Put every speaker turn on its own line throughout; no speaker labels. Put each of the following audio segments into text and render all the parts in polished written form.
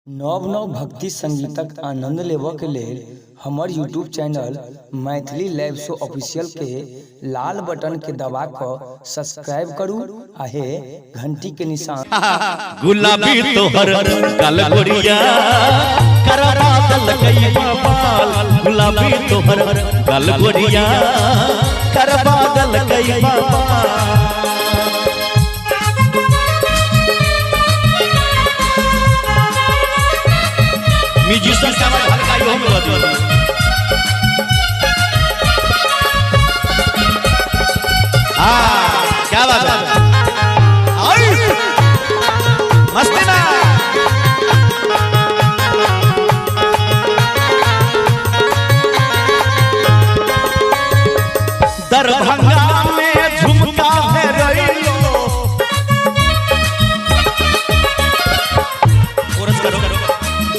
नव नव भक्ति संगीतक आनंद लेबऽ के लेल हमर यूट्यूब चैनल मैथिली लाइव शो ऑफिशियल के लाल बटन के दबा कर सब्सक्राइब करू आ हे घंटी के निशान
गुलाबी तोहर गलगोरिया करवा दलकई बाल गुलाबी तोहर गलगोरिया करवा दलकई बाल म्यूजिशियन का हल्का ही होगा क्या बात है मस्ती ना दरभंगा में झुमका है रैलो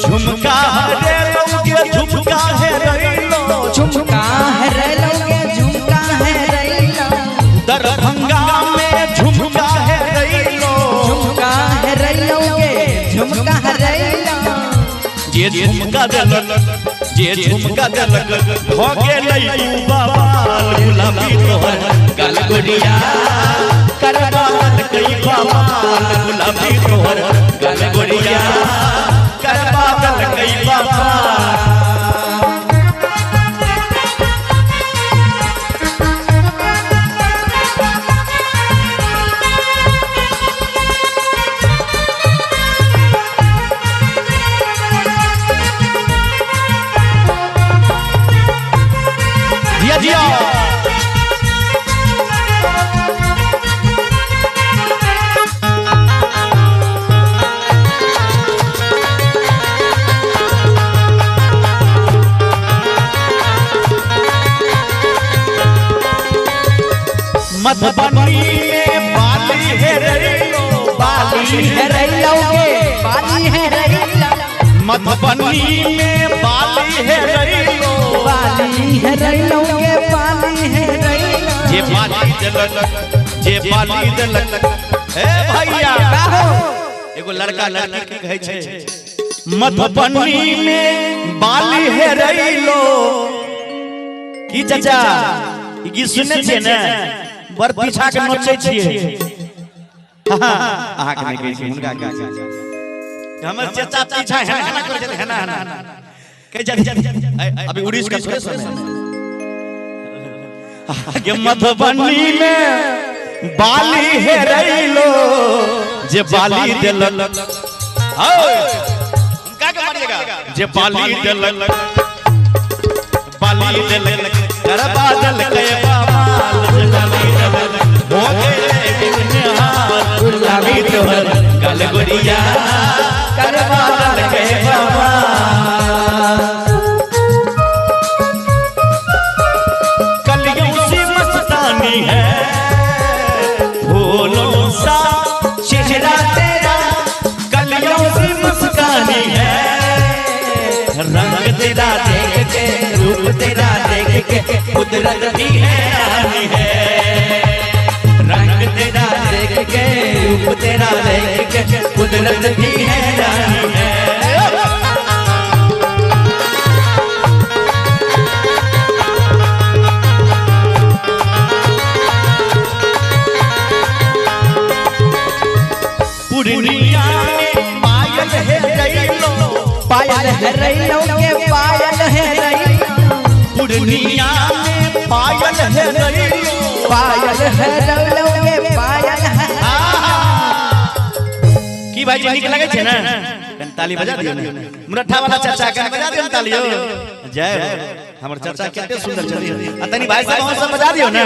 झुमका है रैलो झुमका है रैलो
झुमका है रैलो झुमका है रैलो
दरभंगा में झुमका है रैलो
झुमका है रैलो झुमका है रैलो
जे झुमका दलक जे झुमका दलक हो गेलै बाबाल गुलाबी तोहर गलगोरिया करवा दलकई बाबाल गुलाबी तोहर गलगोरिया करवा दलकई बाबाल जिया मधुबनी में बाली है रैलो
बाली है रैलो बाली है रैलो
मधुबनी में बाली है रैलो
बाली है रैलो बाली है रैलो
जे बाली दलक ए भैया एगो लड़का लड़की की कहै छै मधुबनी में बाली है रैलो की चाचा ई गीत सुनने छियै ने बर पीछा के नोचै छियै अहाँ के नहीं कहै छी हुनका कहै छै हमर चाचा पीछा है ना करै छै है ना कह जा अभी उड़ीस का थोड़े समय के मधुबनी में बाली है रैलो जे बाली दलक उनका के मानिएगा जे बाली दलक करवा दलकई बाबाल गुलाबी दलक हो गेलै बिनहार गुलाबी तोहर गलगोरिया करवा दलकई बाबाल कलियों से मस्तानी है फूलों सा चेहरा तेरा कलियों से मस्तानी है रंग तेरा देख के रूप तेरा देख के कुदरत भी हैरानी है रंग तेरा देख के रूप तेरा देख के कुदरत भी हैरानी है पूर्णिया में पायल है रैलो
पायल है रैलो पायल है रैलो
पूर्णिया में पायल है रैलो
पायल है रैलो पायल है
की भाई जी निक लगे छै ना ताली बजा दियो ना मुरठा वाला चाचा के बजा दियो तालियो जय हमर चाचा केते सुंदर छथिन आ तनी भाई साहब सब बजा दियो ना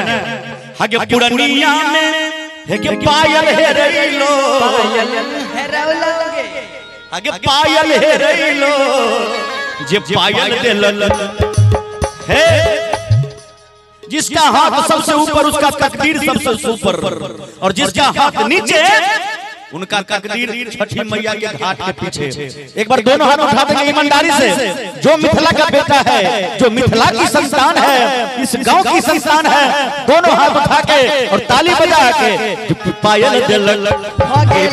हगे पूर्णिया में हेगे पायल है रैलो
पायल है रैलो
आगे पायल है रैलो जे पायल दलक है जिसका हाथ सबसे ऊपर उसका तकदीर सबसे ऊपर और जिसका हाथ नीचे उनका तकदीर छठी मैया के घाट के पीछे। एक बार दोनों हाथ उठा देंगे ईमानदारी से। जो मिथिला का बेटा है, जो मिथिला की संतान है, इस गांव की संतान है, दोनों हाथ उठा के और ताली बजा के पायल दिलक भागे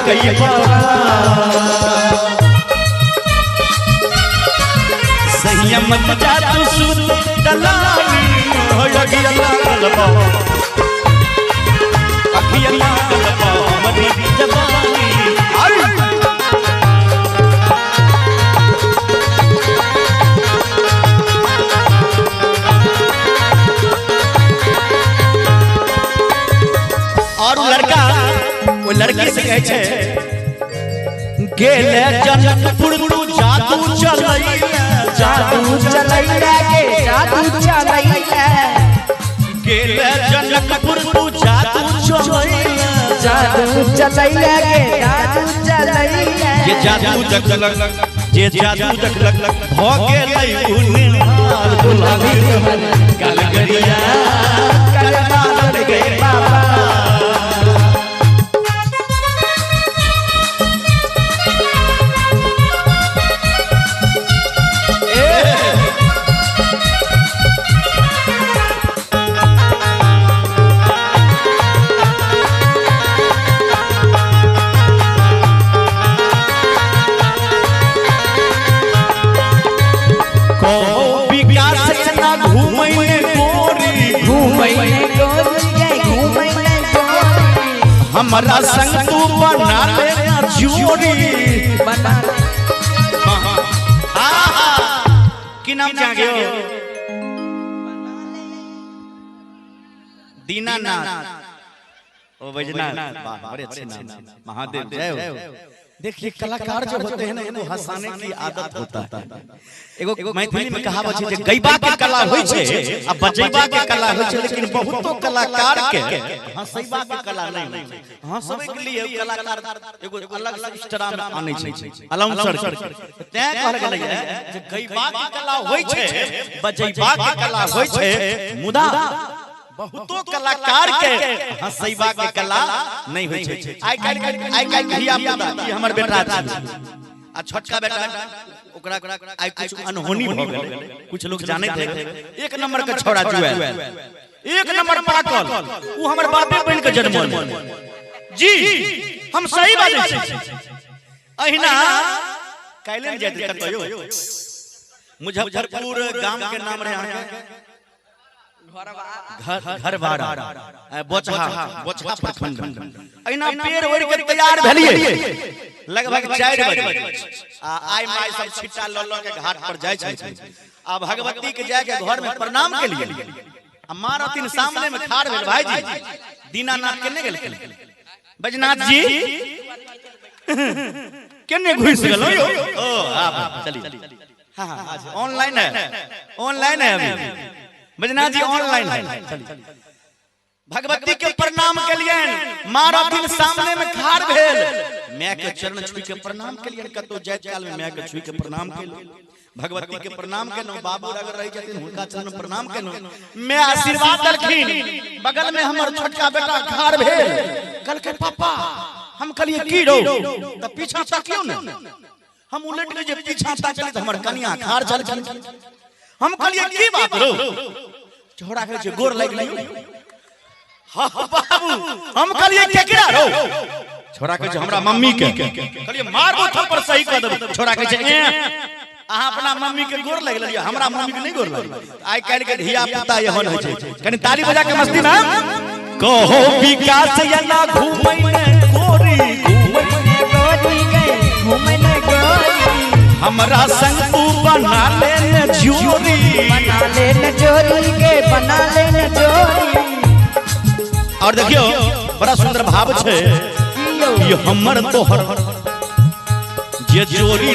कई बाबा सहिया मत जा तू सुन दलाली हो अखिया लागल बा अखिया लागल बा हमरी जवानी और वो लड़की से कहे छे गेले जनकपुर तू जादू चलैया
जादू चलैया के जादू चलैया
गेले जनकपुर तू जादू चलैया
जादू चलैया के जादू चलैया
ये जादू जगलग ये जादू जगलग हो गेलै उन्हाल गुलाबी गलगरिया करबाल गए बाबा हमारा संग तू बना ले जोड़ी
बना
की नाम जागे हो दीनानाथ ओ बैजनाथ वाह बड़े अच्छे नाम महादेव जय हो। देखिए कलाकार जो होते हैं ना इनको हंसाने की आदत होता है। एगो मैथिली में कहावत है जे गइबा के कला होय छे आ बजैबा के कला होय छे लेकिन बहुतो कलाकार के हंसैबा के कला नहीं होय छे। हंसबै के लिए कलाकार एगो अलग अलग स्टार में आनै छे अलाउंसर तै कहल गेलै जे गइबा के कला होय छे बजैबा के कला होय छे मुदा बहुतो कलाकार के हंसैबा के कला नहीं होय छे। आइ काल धिया पुता ई हमर बेटा छै आ छोटका बेटा ओकरा आइ कुछ अनहोनी भ गेलै कुछ लोग जाने थे एक नंबर के छोरा जुएल एक नंबर पाकल उ हमर बापे बन के जन्मल जी हम सही बात छै। अहिना काइलन जे कतयो मुजफ्फरपुर गांव के नाम रहे अहाँ घर बाड़ा बोचहा प्रखंड अहिना पेड़ ओढ़ के तैयार भेलिए लगभग 4 बजे आ आइ माय सब छिट्टा ल ल के घाट पर जाय छै आ भगवती के जाय के घर में प्रणाम के लिए आ मारतिन सामने में ठाड़ भेल भाईजी दीनानाथ केने गेल बैजनाथ जी केने घुस गेलो यो ओ आप चलिए हां हां ऑनलाइन है अभी बैजनाथ जी ऑनलाइन है। भगवती के प्रणाम के लिए मारतिन सामने में ठाड़ भेल मैं के चरण छुई के प्रणाम के लिए कतो जाइत काल में मैं के छुई के प्रणाम के भगवती के प्रणाम के नो बाबू अगर रही जतिन हुनका चरण में प्रणाम के नो मैं आशीर्वाद दलखिन बगल में हमर छोटका बेटा ठाड़ भेल कल के पापा हम कहलिए की रो त पीछा ताकियो न हम उलट के जे पीछा ताकले त हमर कन्या ठाड़ चलखिन हम कहलिए की बात रो छोड़ा के गोर लाग लियो हां बाबू हम कहलिए केकरा रो छोड़ा के हमरा मम्मी के कहलिए मारबो थप्पड़ सही क देब छोड़ा के अहाँ अपना मम्मी के गोर लाग लियो हमरा मम्मी के नहीं गोर लाग आइ काल के धिया पुता एहन होय छै कनी ताली बजा के मस्ती में कहो विकास या ना घूमै ने गोरी
घूमै ने गोरी
हमरा संग तू बना ले न जोड़ी
बना ले न जोड़ी के बना ले न जोड़ी।
और देखियो बड़ा सुंदर भाव छे ये हमर तोहर जे जोड़ी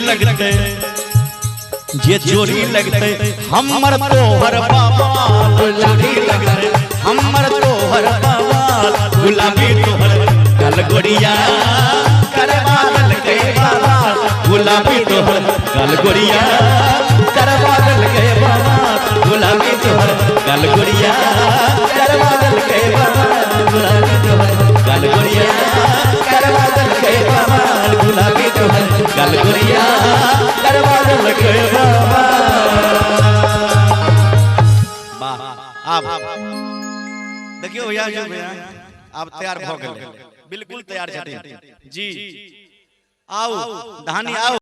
लगते हमर तोहर बाबा जोड़ी लगते हमर तोहर बाबा गुलाबी तोहर गलगोरिया करबाल के बाबा गुलाबी तोहर गलगोरिया करबाल के बाबा गुलाबी तोहर गलगोरिया करबाल के बाबा गुलाबी तोहर गलगोरिया करबाल के बाबा गुलाबी तोहर गलगोरिया करबाल के बाबा। वाह आप देखियो भैया जो भैया आप तैयार भ गेल बिल्कुल तैयार छथिन जी आओ धानी आओ।